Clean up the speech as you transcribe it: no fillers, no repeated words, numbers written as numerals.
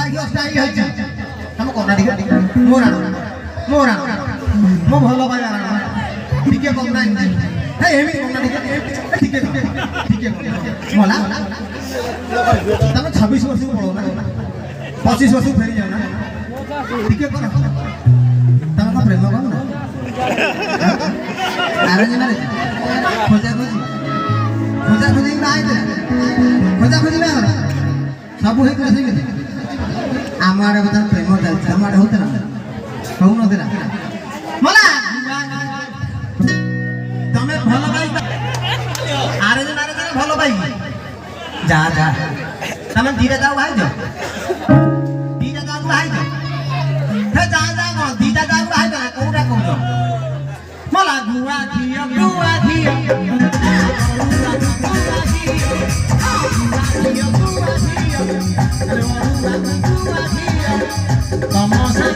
घियो style है हम कोना ठीक मोरा मोरा मो भलो भाई ठीक है कोना हे एमी कोना ठीक है मोला तब 26 वर्ष को पड़ो ना 25 वर्ष फेरी जाओ ना ठीक है करो तब का प्रेम करो ना अरेंज मैरिज खोजा खोजी ना आइते खोजा खोजी ना सब हे करे से आमारे बता प्रेम चलছে आमारे होते ना कहू न देना मला तमे भलो भाई अरेंज मैरिज में भलो भाई जा जा तमे धीरे जाओ भाई जो धीरे जाओ भाई जो हे जा जा को धीरे जाओ भाई जो कोडा को जो मला गुआ धिया तमो से